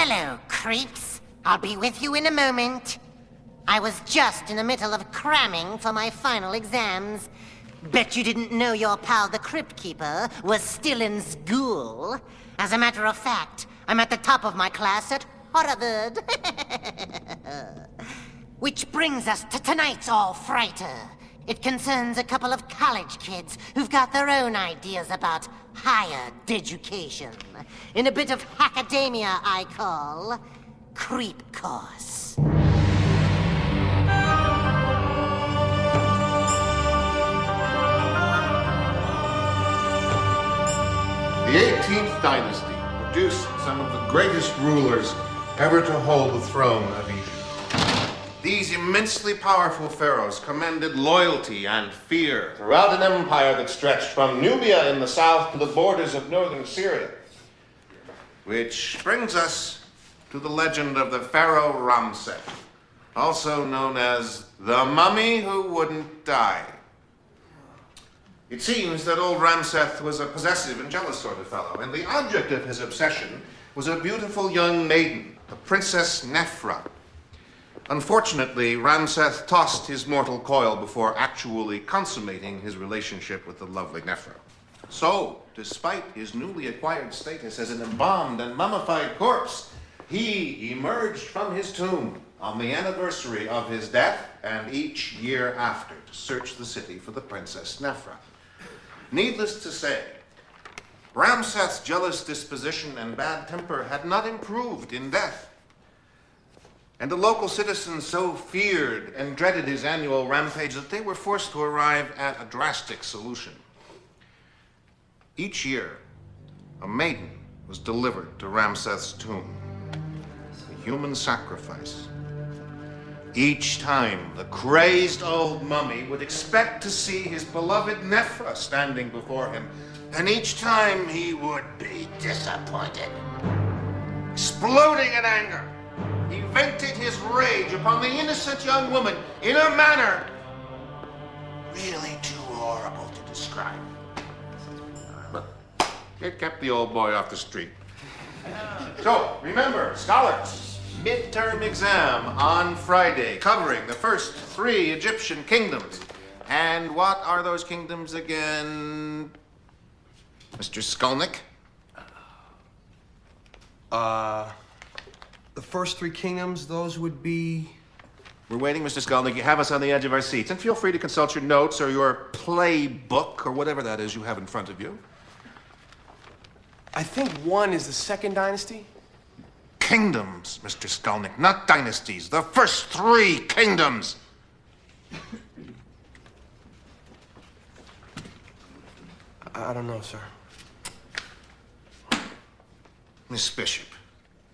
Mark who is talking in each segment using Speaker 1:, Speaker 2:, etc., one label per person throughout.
Speaker 1: Hello, creeps. I'll be with you in a moment. I was just in the middle of cramming for my final exams. Bet you didn't know your pal the Crypt Keeper was still in school. As a matter of fact, I'm at the top of my class at Harvard. Which brings us to tonight's All-Frighter. It concerns a couple of college kids who've got their own ideas about higher education. In a bit of hackademia I call Creep Course.
Speaker 2: The 18th dynasty produced some of the greatest rulers ever to hold the throne of Egypt. These immensely powerful pharaohs commanded loyalty and fear throughout an empire that stretched from Nubia in the south to the borders of northern Syria. Which brings us to the legend of the pharaoh Ramses, also known as the mummy who wouldn't die. It seems that old Ramses was a possessive and jealous sort of fellow, and the object of his obsession was a beautiful young maiden, the Princess Nefra. Unfortunately, Ramses tossed his mortal coil before actually consummating his relationship with the lovely Nefra. So, despite his newly acquired status as an embalmed and mummified corpse, he emerged from his tomb on the anniversary of his death and each year after to search the city for the Princess Nefra. Needless to say, Ramses' jealous disposition and bad temper had not improved in death. And the local citizens so feared and dreaded his annual rampage that they were forced to arrive at a drastic solution. Each year, a maiden was delivered to Ramses' tomb, a human sacrifice. Each time, the crazed old mummy would expect to see his beloved Nefra standing before him, and each time he would be disappointed. Exploding in anger, he vented his rage upon the innocent young woman in a manner really too horrible to describe. But it kept the old boy off the street. So, remember, scholars, midterm exam on Friday, covering the first 3 Egyptian kingdoms. And what are those kingdoms again, Mr. Skolnick?
Speaker 3: The first 3 kingdoms, those would be...
Speaker 2: We're waiting, Mr. Skolnick. You have us on the edge of our seats. And feel free to consult your notes or your playbook or whatever that is you have in front of you.
Speaker 3: I think 1 is the second dynasty.
Speaker 2: Kingdoms, Mr. Skolnick, not dynasties. The first 3 kingdoms.
Speaker 3: I don't know, sir.
Speaker 2: Miss Bishop,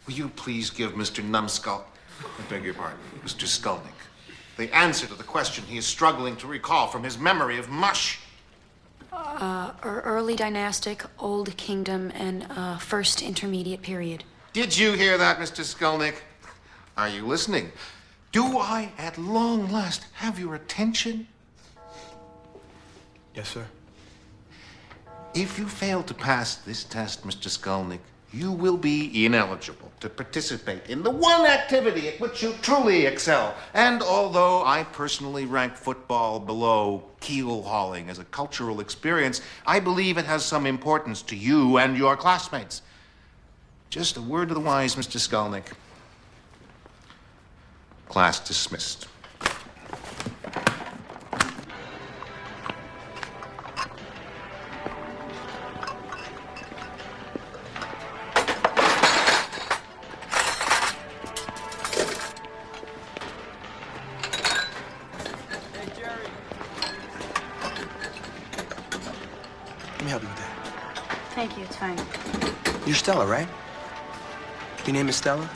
Speaker 2: will you please give Mr. Numbskull, I beg your pardon, Mr. Skolnick, the answer to the question he is struggling to recall from his memory of mush?
Speaker 4: Early dynastic, old kingdom, and first intermediate period.
Speaker 2: Did you hear that, Mr. Skolnick? Are you listening? Do I, at long last, have your attention?
Speaker 3: Yes, sir.
Speaker 2: If you fail to pass this test, Mr. Skolnick, you will be ineligible to participate in the one activity at which you truly excel. And although I personally rank football below keel hauling as a cultural experience, I believe it has some importance to you and your classmates. Just a word to the wise, Mr. Skolnick. Class dismissed.
Speaker 3: Let me help you with that.
Speaker 4: Thank you, it's fine.
Speaker 3: You're Stella, right? Your name is Stella?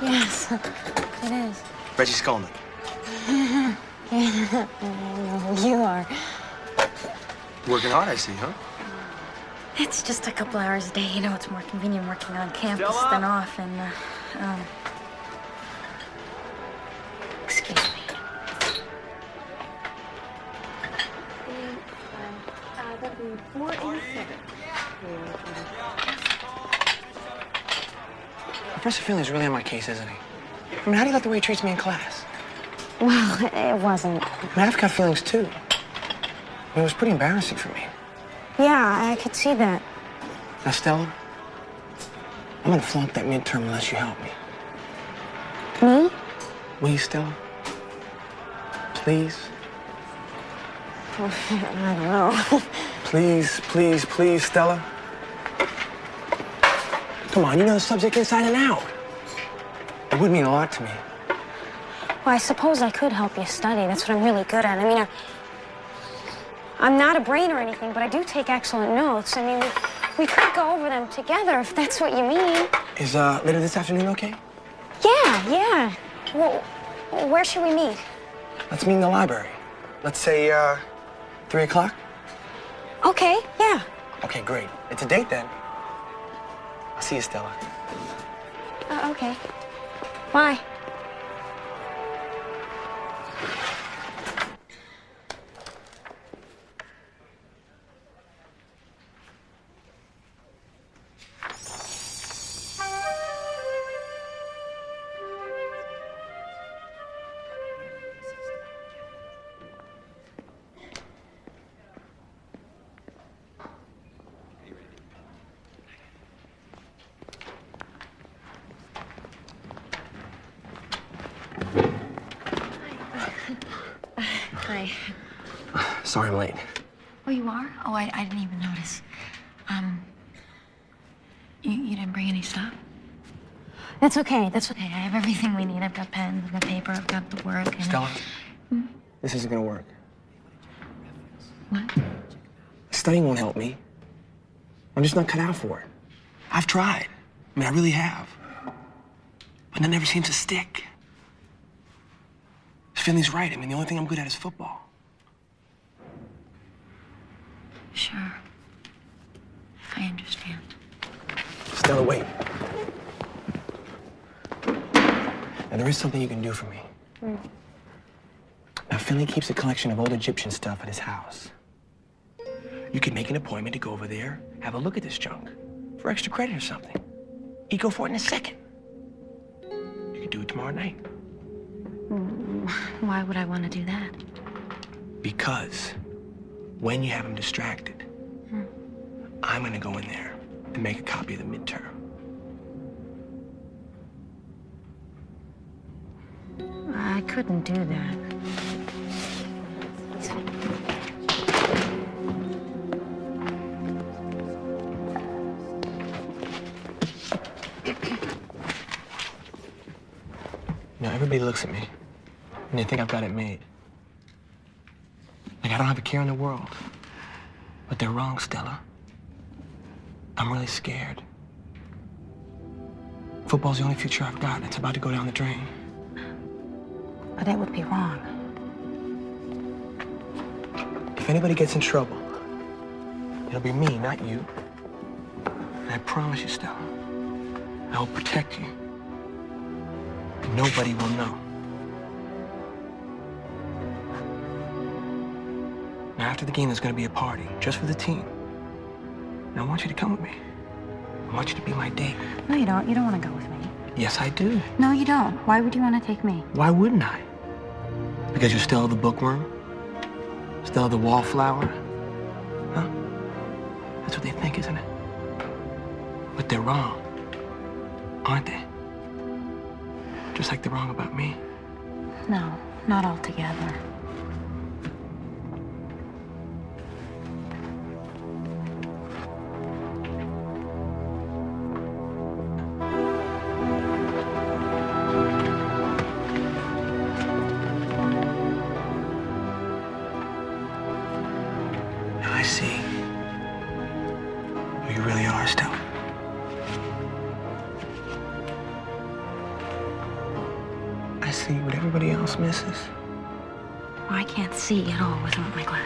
Speaker 4: Yes, it is.
Speaker 3: Reggie Skolnick.
Speaker 4: You are.
Speaker 3: Working hard, I see, huh?
Speaker 4: It's just a couple hours a day. You know, it's more convenient working on campus than off, and, excuse me.
Speaker 3: Professor Finley's really on my case, isn't he? I mean, how do you like the way he treats me in class?
Speaker 4: Well, it wasn't.
Speaker 3: I mean, I've got feelings, too. I mean, it was pretty embarrassing for me.
Speaker 4: Yeah, I could see that.
Speaker 3: Now, Stella, I'm gonna flunk that midterm unless you help me.
Speaker 4: Me?
Speaker 3: Will you, Stella? Please?
Speaker 4: I don't know.
Speaker 3: Please, please, please, Stella. Come on, you know the subject inside and out. It would mean a lot to me.
Speaker 4: Well, I suppose I could help you study. That's what I'm really good at. I mean, I'm not a brain or anything, but I do take excellent notes. I mean, we could go over them together if that's what you mean.
Speaker 3: Is later this afternoon okay?
Speaker 4: Yeah. Well, where should we meet?
Speaker 3: Let's meet in the library. Let's say 3 o'clock?
Speaker 4: Okay, yeah.
Speaker 3: Okay, great. It's a date then. I'll see you, Stella.
Speaker 4: Okay. Bye. Hi.
Speaker 3: Sorry I'm late.
Speaker 4: Oh, you are? Oh, I didn't even notice. You didn't bring any stuff? That's okay. I have everything we need. I've got pens, I've got paper, I've got the work. And...
Speaker 3: Stella, this isn't gonna work.
Speaker 4: What?
Speaker 3: Studying won't help me. I'm just not cut out for it. I've tried. I mean, I really have. But that never seems to stick. Finley's right. I mean, the only thing I'm good at is football.
Speaker 4: Sure. I understand.
Speaker 3: Stella, wait. Now, there is something you can do for me. Now, Finley keeps a collection of old Egyptian stuff at his house. You could make an appointment to go over there, have a look at this junk for extra credit or something. He'd go for it in a second. You could do it tomorrow night.
Speaker 4: Why would I want to do that?
Speaker 3: Because when you have him distracted, I'm gonna go in there and make a copy of the midterm.
Speaker 4: I couldn't do that.
Speaker 3: Now, everybody looks at me and they think I've got it made. Like I don't have a care in the world. But they're wrong, Stella. I'm really scared. Football's the only future I've got. It's about to go down the drain.
Speaker 4: But it would be wrong.
Speaker 3: If anybody gets in trouble, it'll be me, not you. And I promise you, Stella, I will protect you. And nobody will know. Now, after the game, there's gonna be a party, just for the team. And I want you to come with me. I want you to be my date.
Speaker 4: No, you don't. You don't want to go with me.
Speaker 3: Yes, I do.
Speaker 4: No, you don't. Why would you want to take me?
Speaker 3: Why wouldn't I? Because you're Stella the bookworm? Stella the wallflower? Huh? That's what they think, isn't it? But they're wrong, aren't they? Just like they're wrong about me.
Speaker 4: No, not altogether.
Speaker 3: I see who you really are, Stella. I see what everybody else misses.
Speaker 4: Well, I can't see at all without my glasses.